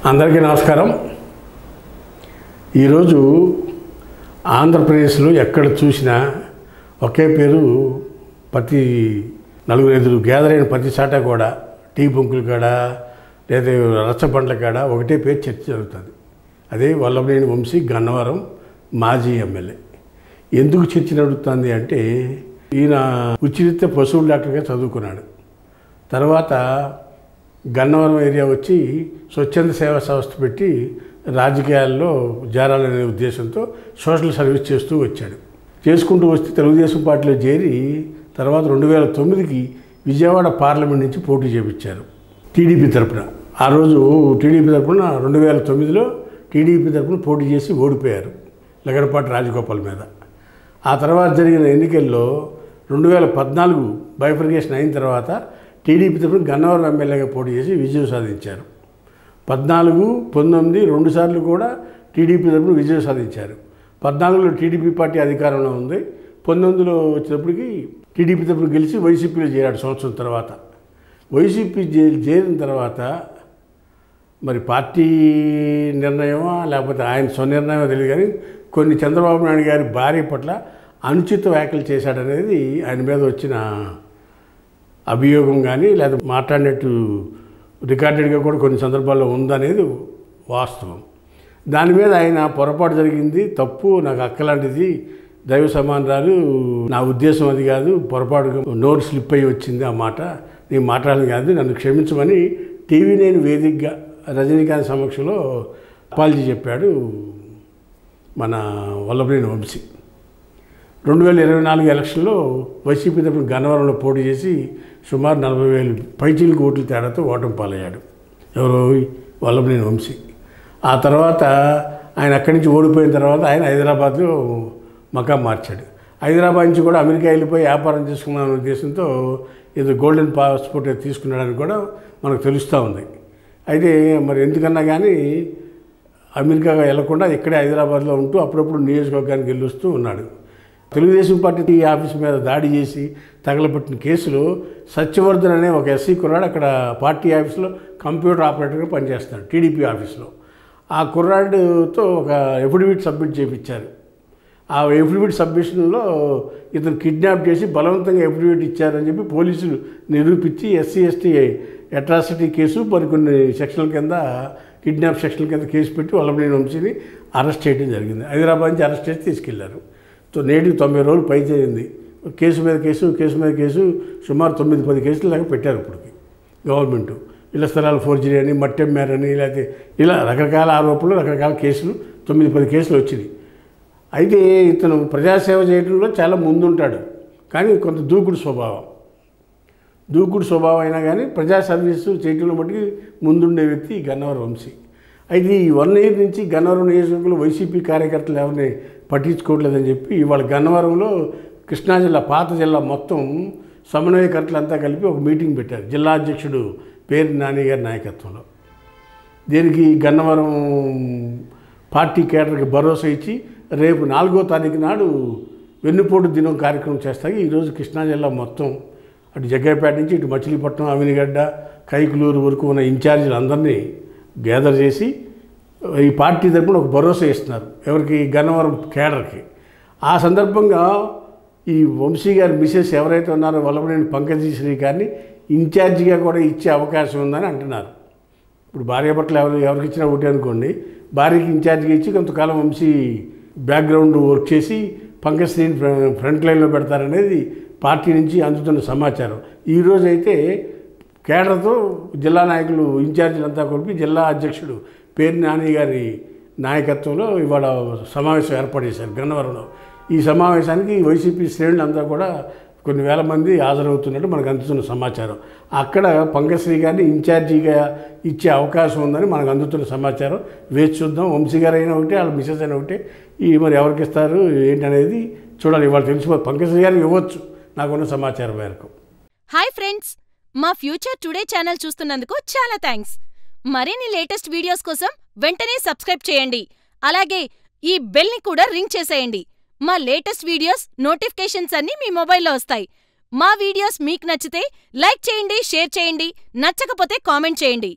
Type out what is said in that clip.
అందరికీ నమస్కారం. ఈరోజు ఆంధ్రప్రదేశ్లో ఎక్కడ చూసినా ఒకే పేరు. ప్రతి నలుగురు ఎదురు గ్యాదర్ అయిన ప్రతి చాట కూడా టీ బంకుల కాడ లేదా రచ్చబండ్ల కాడ ఒకటే పేరు చర్చ జరుగుతుంది. అదే వల్లభనేని వంశీ, గన్నవరం మాజీ ఎమ్మెల్యే. ఎందుకు చర్చ నడుస్తుంది అంటే, ఈయన ఉచిత పశువుల డాక్టర్గా చదువుకున్నాడు. తర్వాత గన్నవరం ఏరియా వచ్చి స్వచ్ఛంద సేవా సంస్థ పెట్టి రాజకీయాల్లో చేరాలనే ఉద్దేశంతో సోషల్ సర్వీస్ చేస్తూ వచ్చాడు. చేసుకుంటూ వస్తే తెలుగుదేశం పార్టీలో చేరి తర్వాత 2009కి విజయవాడ పార్లమెంట్ నుంచి పోటీ చేయించారు టీడీపీ తరఫున. ఆ రోజు టీడీపీ తరఫున 2009లో టీడీపీ తరఫున పోటీ చేసి ఓడిపోయారు లగడపాటి రాజగోపాల్ మీద. ఆ తర్వాత జరిగిన ఎన్నికల్లో 2014 బైఫర్కేషన్ అయిన తర్వాత టీడీపీ తరఫున గన్నవరం ఎమ్మెల్యేగా పోటీ చేసి విజయం సాధించారు. 14, 19 2 సార్లు కూడా టీడీపీ తరఫున విజయం సాధించారు. 14లో టీడీపీ పార్టీ అధికారంలో ఉంది. 19లో వచ్చేటప్పటికి టీడీపీ తరఫున గెలిచి వైసీపీలో చేరాడు సంవత్సరం తర్వాత. వైసీపీ చేరిన తర్వాత మరి పార్టీ నిర్ణయమా లేకపోతే ఆయన స్వనిర్ణయమో తెలియదు, కానీ కొన్ని చంద్రబాబు నాయుడు గారి భార్య పట్ల అనుచిత వ్యాఖ్యలు చేశాడనేది ఆయన మీద వచ్చిన అభియోగం, కానీ లేదా మాట్లాడినట్టు రికార్డెడ్గా కూడా కొన్ని సందర్భాల్లో ఉందనేది వాస్తవం. దాని మీద ఆయన పొరపాటు జరిగింది, తప్పు, నాకు అక్కలాంటిది, దైవ సమానరాలు, నా ఉద్దేశం అది కాదు, పొరపాటుగా నోరు స్లిప్ అయ్యి వచ్చింది, ఆ మాట నేను మాట్లాడని కాదు, నన్ను క్షమించమని TV9 వేదికగా రజనీకాంత్ సమక్షంలో అపాలజీ చెప్పాడు మన వల్లభనేని వంశీ. 2024 ఎలక్షన్లో వైసీపీ తరఫున గన్నవరంలో పోటీ చేసి సుమారు 40,000 పైచీలకు ఓట్ల తేడాతో ఓటమి పాలయ్యాడు. ఎవరో వల్లభనేని వంశీ. ఆ తర్వాత ఆయన అక్కడి నుంచి ఓడిపోయిన తర్వాత ఆయన హైదరాబాద్లో మకాం మార్చాడు. హైదరాబాద్ నుంచి కూడా అమెరికా వెళ్ళిపోయి వ్యాపారం చేసుకున్న ఉద్దేశంతో ఏదో గోల్డెన్ పాస్పోర్ట్ తీసుకున్నాడని కూడా మనకు తెలుస్తూ ఉంది. అయితే మరి ఎందుకన్నా కానీ అమెరికా వెళ్లకుండా ఇక్కడే హైదరాబాద్లో ఉంటూ అప్పుడప్పుడు నియోజకవర్గానికి వెళ్ళి వస్తూ ఉన్నాడు. తెలుగుదేశం పార్టీ ఆఫీస్ మీద దాడి చేసి తగలబెట్టిన కేసులో సత్యవర్ధన్ అనే ఒక ఎస్సీ కుర్రాడు అక్కడ పార్టీ ఆఫీస్లో కంప్యూటర్ ఆపరేటర్గా పనిచేస్తాడు టీడీపీ ఆఫీస్లో. ఆ కుర్రాడితో ఒక ఎఫిడవిట్ సబ్మిట్ చేయించారు. ఆ ఎఫిడవిట్ సబ్మిషన్లో ఇతను కిడ్నాప్ చేసి బలవంతంగా ఎఫిడవిట్ ఇచ్చారని చెప్పి పోలీసులు నిరూపించి SC/ST అట్రాసిటీ కేసు మరికొన్ని సెక్షన్ల కింద, కిడ్నాప్ సెక్షన్ల కింద కేసు పెట్టి వల్లభనేని వంశీని అరెస్ట్ చేయడం జరిగింది. హైదరాబాద్ నుంచి అరెస్ట్ చేసి తీసుకెళ్లారు. నేటికి 90 రోజులు పై చేరింది. కేసు మీద కేసు, కేసు మీద కేసు, సుమారు 9-10 కేసులు లాగా పెట్టారు ఇప్పటికి గవర్నమెంటు. ఇళ్ల స్థలాలు ఫోర్జరీ అని, మట్టెమ్మారని, లేకపోతే ఇలా రకరకాల ఆరోపణలు, రకరకాల కేసులు, 9-10 కేసులు వచ్చినాయి. అయితే ఇతను ప్రజాసేవ చేయడంలో చాలా ముందుంటాడు, కానీ కొంత దూకుడు స్వభావం అయినా కానీ ప్రజా సర్వీసు చేయడంలో మట్టుకు ముందుండే వ్యక్తి గన్నవరం వంశీ. అయితే ఈ 1 year నుంచి గన్నవరం నియోజకవర్గంలో వైసీపీ కార్యకర్తలు ఎవరిని పట్టించుకోవట్లేదని చెప్పి ఇవాళ గన్నవరంలో కృష్ణా జిల్లా, పాత జిల్లా మొత్తం సమన్వయకర్తలంతా కలిపి ఒక మీటింగ్ పెట్టారు జిల్లా అధ్యక్షుడు పేర్ని నాని గారి నాయకత్వంలో. దీనికి గన్నవరం పార్టీ కేడర్కి భరోసా ఇచ్చి రేపు 4వ తారీఖు నాడు వెన్నుపోటు దినం కార్యక్రమం చేస్తాయి. ఈరోజు కృష్ణా జిల్లా మొత్తం అటు జగ్గైపేట నుంచి ఇటు మచిలీపట్నం, అవినిగడ్డ, కైకులూరు వరకు ఉన్న ఇన్ఛార్జీలు అందరినీ గ్యాదర్ చేసి ఈ పార్టీ తరపున ఒక భరోసా ఇస్తున్నారు ఎవరికి, గన్నవరం కేడర్కి. ఆ సందర్భంగా ఈ వంశీ గారి మిసెస్ ఎవరైతే ఉన్నారో వల్లభనేని పంకజశ్రీ గారిని ఇన్ఛార్జిగా కూడా ఇచ్చే అవకాశం ఉందని అంటున్నారు. ఇప్పుడు భార్య పట్ల ఎవరికి ఇచ్చినా ఒకటి అనుకోండి, భార్యకి ఇన్ఛార్జిగా ఇచ్చి కొంతకాలం వంశీ బ్యాక్గ్రౌండ్ వర్క్ చేసి పంకజశ్రీని ఫ్రంట్ లైన్లో పెడతారనేది పార్టీ నుంచి అందుతున్న సమాచారం. ఈరోజు అయితే కేడర్తో జిల్లా నాయకులు, ఇన్ఛార్జీలంతా కలిపి జిల్లా అధ్యక్షుడు పేర్ని నాని గారి నాయకత్వంలో ఇవాళ సమావేశం ఏర్పాటు చేశారు గన్నవరంలో. ఈ సమావేశానికి వైసీపీ శ్రేణులు అంతా కూడా కొన్ని వేల మంది హాజరవుతున్నట్టు మనకు అందుతున్న సమాచారం. అక్కడ పంకజశ్రీ గారిని ఇన్ఛార్జిగా ఇచ్చే అవకాశం ఉందని మనకు అందుతున్న సమాచారం. వేచి చూద్దాం. వంశీ గారు అయినా ఒకటే, వాళ్ళ మిసెస్ అయినా ఒకటే. మరి ఎవరికి ఇస్తారు ఏంటనేది చూడాలి. ఇవాళ తెలిసిపోతుంది. పంకజశ్రీ గారికి ఇవ్వచ్చు నాకున్న సమాచారం మేరకు. హాయ్ ఫ్రెండ్స్, మా ఫ్యూచర్ టుడే ఛానల్ చూస్తున్నందుకు చాలా థ్యాంక్స్. మరిన్ని లేటెస్ట్ వీడియోస్ కోసం వెంటనే సబ్స్క్రైబ్ చేయండి. అలాగే ఈ బెల్ని కూడా రింగ్ చేసేయండి. మా లేటెస్ట్ వీడియోస్ నోటిఫికేషన్స్ అన్నీ మీ మొబైల్లో వస్తాయి. మా వీడియోస్ మీకు నచ్చితే లైక్ చేయండి, షేర్ చేయండి, నచ్చకపోతే కామెంట్ చేయండి.